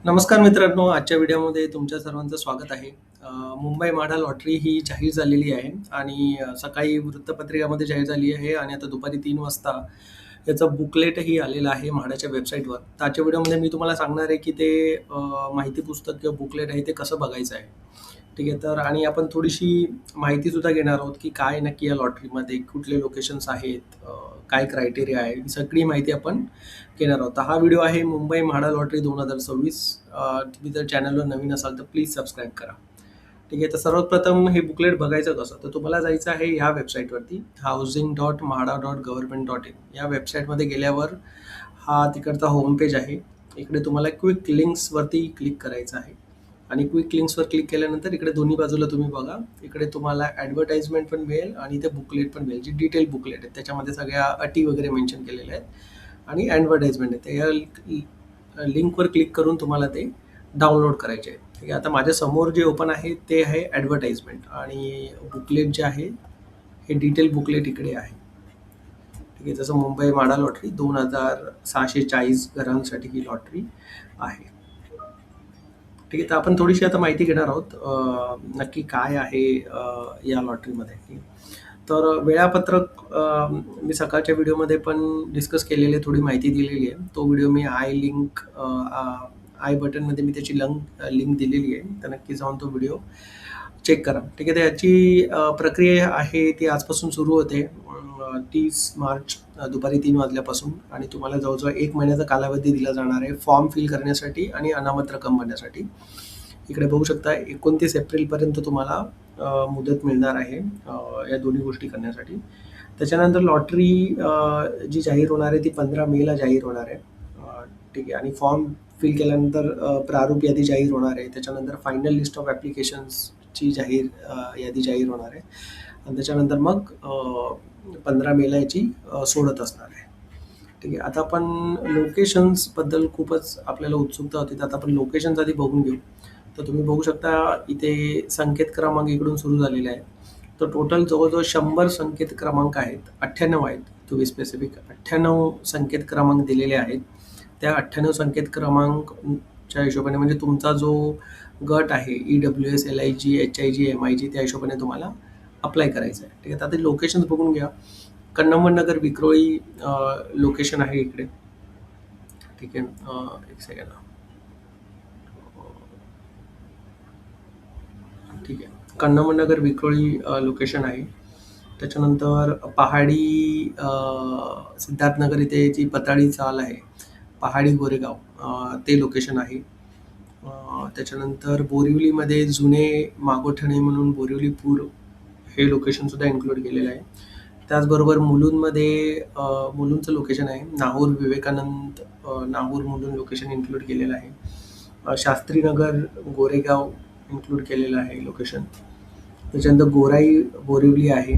नमस्कार मित्रांनो, आजच्या व्हिडिओमध्ये तुमच्या सर्वांचं स्वागत आहे. मुंबई म्हाडा लॉटरी ही जाहीर झालेली आहे आणि सकाळी वृत्तपत्रिकामध्ये जाहीर झाली आहे आणि आता दुपारी 3 वाजता याचं बुकलेटही आलेलं आहे म्हाडाच्या वेबसाईटवर. तर आजच्या व्हिडिओमध्ये मी तुम्हाला सांगणार आहे की ते माहिती पुस्तक किंवा बुकलेट आहे ते कसं बघायचं आहे. ठीक आहे. तर आणि आपण थोडीशी माहितीसुद्धा घेणार आहोत की काय नक्की या लॉटरीमध्ये कुठले लोकेशन्स आहेत, काय क्रायटेरिया आहे, ही सगळी माहिती आपण घेणार आहोत. तर हा व्हिडिओ आहे मुंबई म्हाडा लॉटरी 2026. तुम्ही जर चॅनलवर नवीन असाल तर प्लीज सबस्क्राईब करा. ठीक आहे. तर सर्वात प्रथम हे बुकलेट बघायचं कसं? तर तुम्हाला जायचं आहे ह्या वेबसाईटवरती housing.mahada.government.in या वेबसाईटमध्ये गेल्यावर हा तिकडचा होम पेज आहे. इकडे तुम्हाला क्विक लिंक्सवरती क्लिक करायचं आहे आणि क्विक लिंक्सवर क्लिक केल्यानंतर इकडे दोन्ही बाजूला तुम्ही बघा, इकडे तुम्हाला ॲडव्हर्टाइजमेंट पण मिळेल आणि ते बुकलेट पण मिळेल, जी डिटेल बुकलेट आहे. त्याच्यामध्ये सगळ्या अटी वगैरे मेन्शन केलेल्या आहेत आणि ॲडव्हर्टाइजमेंट आहे. तर या लिंकवर क्लिक करून तुम्हाला ते डाउनलोड करायचे आहे. ठीक आहे. आता माझ्या समोर जे ओपन आहे ते आहे ॲडव्हर्टाइजमेंट आणि बुकलेट जे आहे हे डिटेल बुकलेट इकडे आहे. ठीक आहे. जसं मुंबई म्हाडा लॉटरी 2640 घरांसाठी ही लॉटरी आहे. ठीक आहे. तर आपण थोडीशी आता माहिती घेणार आहोत नक्की काय आहे या लॉटरीमध्ये. ठीक आहे. तर वेळापत्रक मी सकाळच्या व्हिडिओमध्ये पण डिस्कस केलेली थोडी माहिती दिलेली आहे. तो व्हिडिओ मी आय बटनमध्ये मी त्याची लिंक दिलेली आहे. तर नक्की जाऊन तो व्हिडिओ चेक करा. ठीक आहे. तर याची प्रक्रिया आहे ती आजपासून सुरू होते 30 मार्च दुपारी 3 वाजल्यापासून आणि तुम्हाला जवळजवळ 1 महिन्याचा कालावधी दिला जाणार आहे फॉर्म फिल करण्यासाठी आणि अनामत रक्कम भरण्यासाठी. इकडे बघू शकता 29 एप्रिलपर्यंत तुम्हाला मुदत मिळणार आहे या दोन्ही गोष्टी करण्यासाठी. त्याच्यानंतर लॉटरी जी जाहीर होणार आहे ती 15 मेला जाहीर होणार आहे. ठीक आहे. आणि फॉर्म फिल केल्यानंतर प्रारूप यादी जाहीर होणार आहे. त्याच्यानंतर फायनल लिस्ट ऑफ ॲप्लिकेशन्सची यादी जाहीर होणार आहे आणि त्याच्यानंतर मग 15 मेला याची सोडत असणार आहे. ठीक आहे. आता आपण लोकेशन्सबद्दल खूपच आपल्याला उत्सुकता होती, तर आता आपण लोकेशन्स आधी बघून घेऊ. तर तुम्ही बघू शकता इथे संकेत क्रमांक इकडून सुरू झालेले आहेत. तर टोटल जवळजवळ 100 संकेत क्रमांक आहेत. 98 आहेत टू बी स्पेसिफिक. 98 संकेत क्रमांक दिलेले आहेत. त्या 98 संकेत क्रमांकच्या हिशोबाने म्हणजे तुमचा जो गट आहे EWS, LIG, HIG, MIG त्या हिशोबाने तुम्हाला अप्लाय करायचं आहे. ठीक आहे. तर आता लोकेशन्स बघून घ्या. कन्नमन नगर विक्रोळी लोकेशन आहे इकडे. ठीक आहे. एक सेकंड. ठीक आहे. कन्नमन नगर विक्रोळी लोकेशन आहे. त्याच्यानंतर पहाडी सिद्धार्थनगर इथे जी पताळी चाल आहे, पहाडी गोरेगाव ते लोकेशन आहे. त्याच्यानंतर बोरिवलीमध्ये जुने मागोठणे म्हणून बोरिवली पूर हे लोकेशनसुद्धा इन्क्लूड केलेलं आहे. त्याचबरोबर मुलुंडमध्ये मुलुंडचं लोकेशन आहे. नाहूर विवेकानंद नाहूर मुलुंड लोकेशन इन्क्लूड केलेलं आहे. शास्त्रीनगर गोरेगाव इन्क्लूड केलेलं आहे लोकेशन. त्याच्यानंतर गोराई बोरिवली आहे.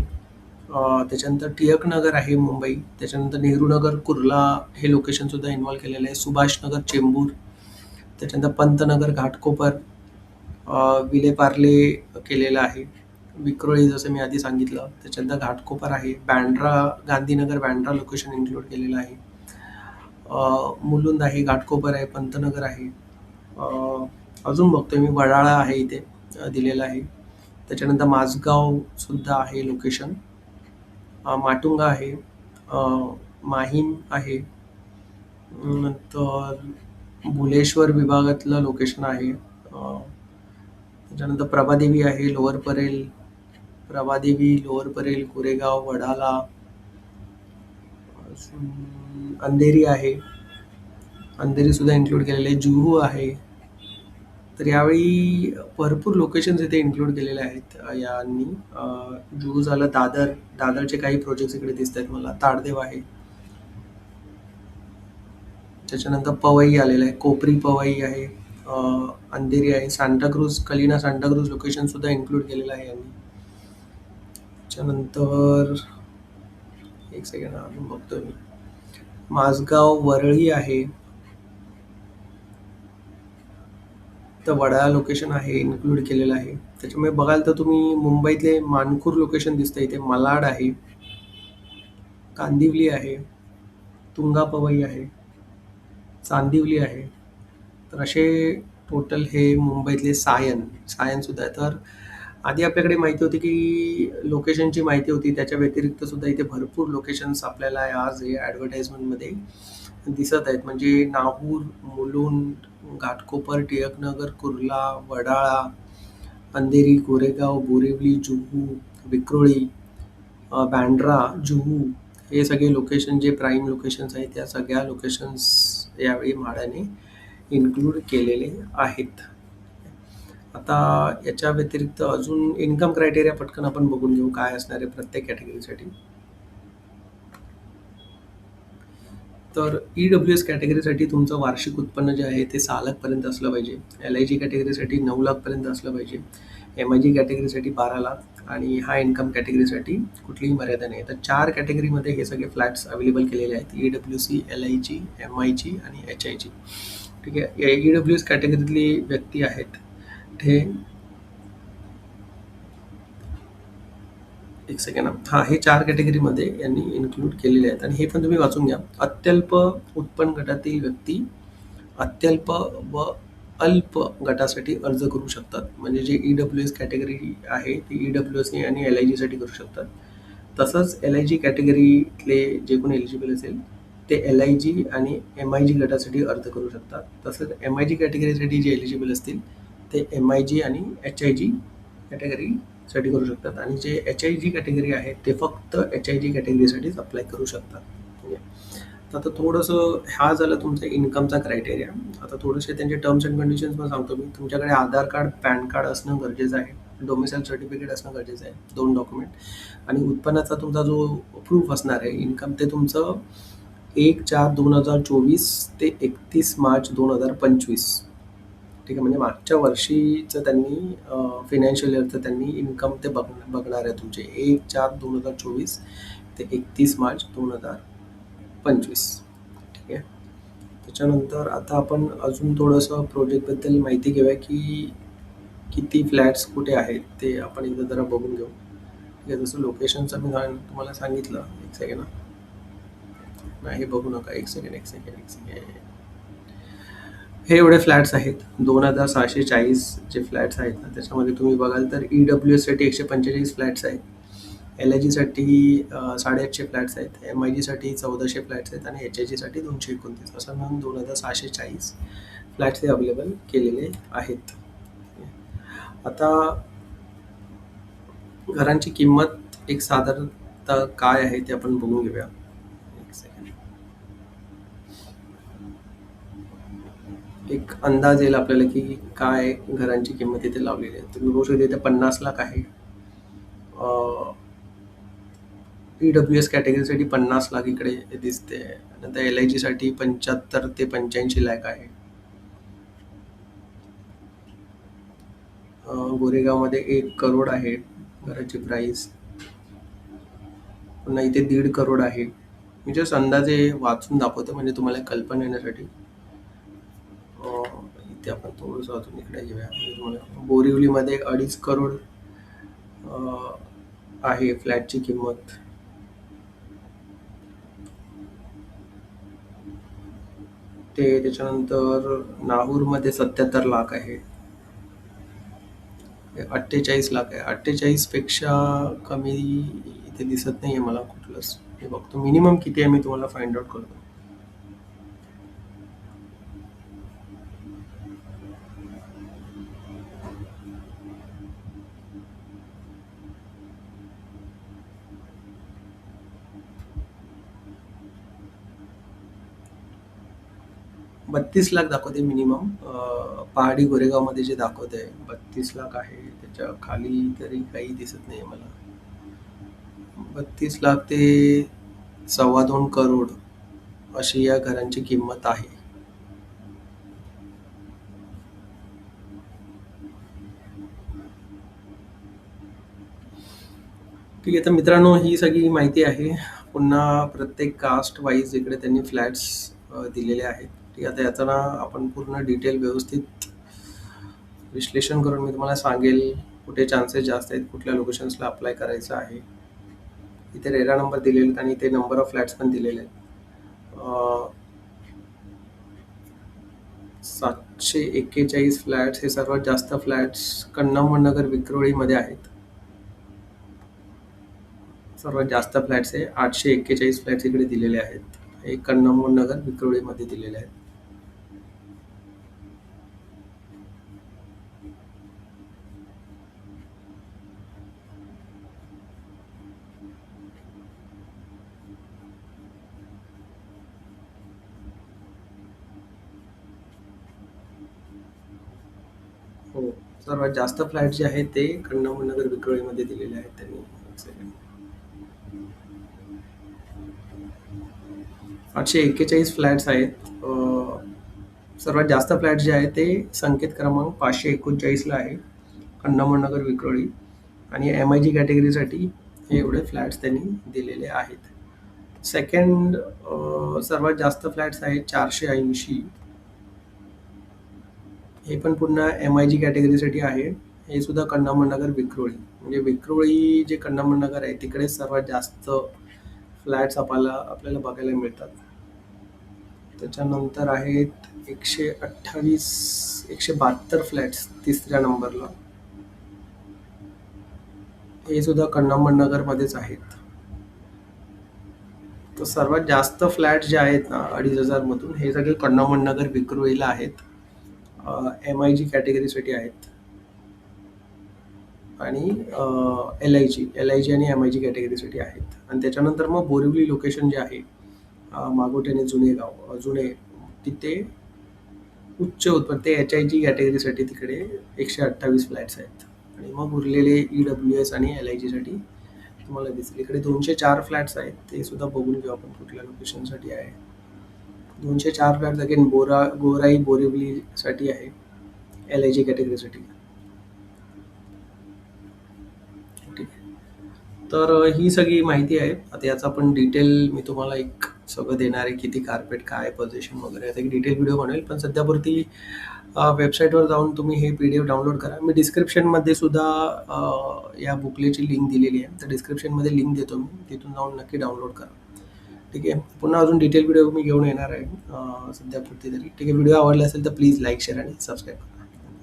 त्याच्यानंतर टिळकनगर आहे मुंबई. त्याच्यानंतर नेहरूनगर कुर्ला हे लोकेशनसुद्धा इन्व्हॉल्व केलेलं आहे. सुभाषनगर चेंबूर. त्याच्यानंतर पंतनगर घाटकोपर, विलेपार्ले केलेलं आहे. विक्रोळी जसं मी आधी सांगितलं. त्याच्यानंतर घाटकोपर आहे. बँड्रा गांधीनगर बँड्रा लोकेशन इन्क्लूड केलेलं आहे. मुलुंड आहे, घाटकोपर आहे, पंतनगर आहे. अजून बघतोय मी वडाळा आहे इथे दिलेलं आहे. त्याच्यानंतर माझगावसुद्धा आहे लोकेशन. माटुंगा आहे. माहीम आहे. नंतर भुलेश्वर विभागातलं लोकेशन आहे. त्याच्यानंतर प्रभादेवी आहे, लोअर परेल. प्रभादेवी, लोअर परेल, कोरेगाव, वडाला. अंधेरी आहे. अंधेरीसुद्धा इन्क्लूड केलेले आहे. जुहू आहे. तर यावेळी भरपूर लोकेशन्स इथे इन्क्लूड केलेले आहेत यांनी. जुहू झालं, दादरचे काही प्रोजेक्ट्स इकडे दिसत आहेत मला. ताडदेव आहे. त्याच्यानंतर पवई आलेलं आहे. कोपरी पवई आहे. अंधेरी आहे. सांताक्रूज, कलिना सांताक्रूज लोकेशनसुद्धा इन्क्लूड केलेलं आहे यांनी. त्याच्यानंतर एक सेकंड अजून बघतोय मी. माझगाव, वरळी आहे. तर वडाळा लोकेशन आहे इन्क्लूड केलेलं आहे. त्याच्यामुळे बघाल तर तुम्ही मुंबईतले मानखूर लोकेशन दिसतं इथे. मालाड आहे. कांदिवली आहे. तुंगा पवई आहे. चांदिवली आहे. तर असे टोटल हे मुंबईतले सायनसुद्धा आहे. तर आधी आपल्याकडे माहिती होती की लोकेशनची माहिती होती. त्याच्या व्यतिरिक्त सुद्धा इथे भरपूर लोकेशन्स आपल्याला आज हे ॲडव्हर्टाइजमेंटमध्ये दिसत आहेत. म्हणजे नाहूर, मुलुंड, घाटकोपर, टिळकनगर, कुर्ला, वडाळा, अंधेरी, कोरेगाव, बोरिवली, जुहू, विक्रोळी, बँड्रा, जुहू हे सगळे लोकेशन जे प्राईम लोकेशन्स आहेत त्या सगळ्या लोकेशन्स यावेळी म्हाडाने इन्क्लूड केलेले आहेत. आता याच्या व्यतिरिक्त अजून इन्कम क्रायटेरिया पटकन आपण बघून घेऊ काय असणार आहे प्रत्येक कॅटेगरीसाठी. तर EWS कॅटेगरीसाठी तुमचं वार्षिक उत्पन्न जे आहे ते 6 लाखपर्यंत असलं पाहिजे. LIG कॅटेगरीसाठी 9 लाखपर्यंत असलं पाहिजे. MIG कॅटेगरीसाठी 12 लाख आणि हाय इन्कम कॅटेगरीसाठी कुठलीही मर्यादा नाही. तर 4 कॅटेगरीमध्ये हे सगळे फ्लॅट्स अवेलेबल केलेले आहेत. EWC, LIG, MIG आणि HIG. ठीक आहे. EWS कॅटेगरीतली व्यक्ती आहेत ते एक सेकंड हां, हे 4 कॅटेगरीमध्ये यांनी इन्क्लूड केलेले आहेत आणि हे पण तुम्ही वाचून घ्या. अत्यल्प उत्पन्न गटातील व्यक्ती अत्यल्प व अल्प गटासाठी अर्ज करू शकतात. म्हणजे जे EWS कॅटेगरी आहे ती EWS आणि LIGसाठी करू शकतात. तसंच LIG कॅटेगरीतले जे कोणी एलिजिबल असेल ते LIG आणि MIG गटासाठी अर्ज करू शकतात. तसंच MIG कॅटेगरीसाठी जे एलिजिबल असतील ते MIG आणि HIG कॅटेगरीसाठी करू शकतात आणि जे HIG कॅटेगरी आहे ते फक्त HIG कॅटेगरीसाठीच अप्लाय करू शकतात. ठीक आहे. तर आता थोडंसं हा झाला तुमचा इन्कमचा क्रायटेरिया. आता थोडेसे त्यांचे टर्म्स अँड कंडिशन्स पण सांगतो मी. तुमच्याकडे आधार कार्ड, पॅन कार्ड असणं गरजेचं आहे. डोमिसाईल सर्टिफिकेट असणं गरजेचं आहे. 2 डॉक्युमेंट आणि उत्पन्नाचा तुमचा जो प्रूफ असणार आहे इन्कम ते तुमचं 1/4/2024 ते 31 मार्च 2025. ठीक आहे. म्हणजे मागच्या वर्षीचं त्यांनी फायनान्शियल इयरचं त्यांनी इन्कम ते बघणार आहे तुमचे 1/4/2024 ते 31 मार्च 2025. ठीक आहे. त्याच्यानंतर आता आपण अजून थोडंसं प्रोजेक्टबद्दल माहिती घेऊया की किती फ्लॅट्स कुठे आहेत ते आपण एकदा जरा बघून घेऊ. ठीक आहे. जसं लोकेशनचं मी तुम्हाला सांगितलं. एक सेकंड नाही हे बघू नका. एक सेकंड. हे एवढे फ्लॅट्स आहेत. 2640 जे फ्लॅट्स आहेत ना त्याच्यामध्ये तुम्ही बघाल तर EWS साठी 145 फ्लॅट्स आहेत. LIG साठी 850 फ्लॅट्स आहेत. MIG साठी 1400 फ्लॅट्स आहेत आणि HIG साठी 229 असं मिळून 2640 फ्लॅट्स हे अवेलेबल केलेले आहेत. आता घरांची किंमत एक साधारणतः काय आहे ते आपण बघून घेऊया. एक सेकंड. एक अंदाज येईल आपल्याला की काय घरांची किंमत इथे लावलेली आहे. तुम्ही बघू शकता इथे 50 लाख आहे. EWS कॅटेगरीसाठी 50 लाख इकडे दिसते. नंतर LIG साठी 75 ते 85 लाख आहे. गोरेगावमध्ये 1 करोड आहे घराची प्राइस. पुन्हा इथे 1.5 करोड आहे. मी जस्ट अंदाजे वाचून दाखवतो म्हणजे तुम्हाला कल्पना येण्यासाठी. इथे आपण थोडंसं अजून इकडे घेऊया. म्हणजे तुम्हाला बोरिवलीमध्ये 2.5 करोड आहे फ्लॅटची किंमत. ते त्याच्यानंतर नाहूरमध्ये 77 लाख आहे. 48 लाख आहे. 48 पेक्षा कमी इथे दिसत नाहीये मला कुठलंच. हे बघतो मिनिमम किती आहे मी तुम्हाला फाइंड आउट करतो. बत्तीस लाख दाखवते मिनिमम. पहाडी गोरेगावमध्ये जे दाखवते 32 लाख आहे. त्याच्या खाली तरी काही दिसत नाही मला. 32 लाख ते 2.25 करोड अशी या घरांची किंमत आहे. ठीक आहे. तर मित्रांनो ही सगळी माहिती आहे. पुन्हा प्रत्येक कास्ट वाईज इकडे त्यांनी फ्लॅट्स दिलेले आहेत. ठीक आहे. आता याचं ना आपण पूर्ण डिटेल व्यवस्थित विश्लेषण करून मी तुम्हाला सांगेल कुठे चान्सेस जास्त आहेत, कुठल्या लोकेशन्सला अप्लाय करायचं आहे. इथे रेरा नंबर दिलेले आहेत आणि इथे नंबर ऑफ फ्लॅट्स पण दिलेले आहेत. 741 फ्लॅट्स, हे सर्वात जास्त फ्लॅट्स कन्नम नगर विक्रोळीमध्ये आहेत. सर्वात जास्त फ्लॅट्स आहे 841 फ्लॅट्स इकडे दिलेले आहेत. हे कन्नम नगर विक्रोळीमध्ये दिलेले आहेत. हो, सर्वात जास्त फ्लॅट जे आहेत ते कन्नम नगर विक्रोळीमध्ये दिलेले आहेत त्यांनी. एक सेकंड. 841 फ्लॅट्स आहेत. सर्वात जास्त फ्लॅट जे आहेत ते संकेत क्रमांक 539 आहे, कन्नम नगर विक्रोळी. आणि MIG कॅटेगरीसाठी हे एवढे फ्लॅट्स त्यांनी दिलेले आहेत. सेकंड सर्वात जास्त फ्लॅट्स आहेत 480. हे पण पुन्हा MIG कॅटेगरीसाठी आहे. हे सुद्धा कन्नम नगर विक्रोळी. म्हणजे विक्रोळी जे कन्नम नगर आहे तिकडे सर्वात जास्त फ्लॅट्स आपल्याला बघायला मिळतात. त्याच्यानंतर आहेत 128 172 फ्लॅट्स तिसऱ्या नंबरला. हे सुद्धा कन्नम नगरमध्येच आहेत. तर सर्वात जास्त फ्लॅट जे आहेत ना 2,500 मधून, हे सगळे कन्नम नगर विक्रोळीला आहेत. MIG कॅटेगरीसाठी आहेत. आणि LIG आणि MIG कॅटेगरीसाठी आहेत. आणि त्याच्यानंतर मग बोरिवली लोकेशन जे आहे, मागोटे आणि जुने, तिथे उच्च उत्पन्न ते HIG कॅटेगरीसाठी तिकडे 128 फ्लॅट्स आहेत. आणि मग उरलेले EWS आणि LIG साठी तुम्हाला दिसेल. इकडे 204 फ्लॅट्स आहेत. ते सुद्धा बघून घेऊ आपण कुठल्या लोकेशनसाठी आहे. 204 फ्लॅट्स अगेन गोराई बोरिवलीसाठी आहे, LIG कॅटेगरीसाठी. ठीक आहे. तर ही सगळी माहिती आहे. आता याचा आपण डिटेल मी तुम्हाला एक सगळं देणार आहे, किती कार्पेट, काय पोझिशन वगैरे, याचा एक डिटेल व्हिडिओ बनवेल. पण सध्यापुरती वेबसाईटवर जाऊन तुम्ही हे PDF डाउनलोड करा. मी डिस्क्रिप्शनमध्ये सुद्धा या बुकलेटची लिंक दिलेली आहे. तर डिस्क्रिप्शनमध्ये लिंक देतो मी, तिथून जाऊन नक्की डाउनलोड करा. ठीक आहे. पुन्हा अजून डिटेल व्हिडिओ मी घेऊन येणार आहे सध्यापुरती तरी. ठीक आहे. व्हिडिओ आवडला असेल तर प्लीज लाईक, शेअर आणि सबस्क्राईब करा.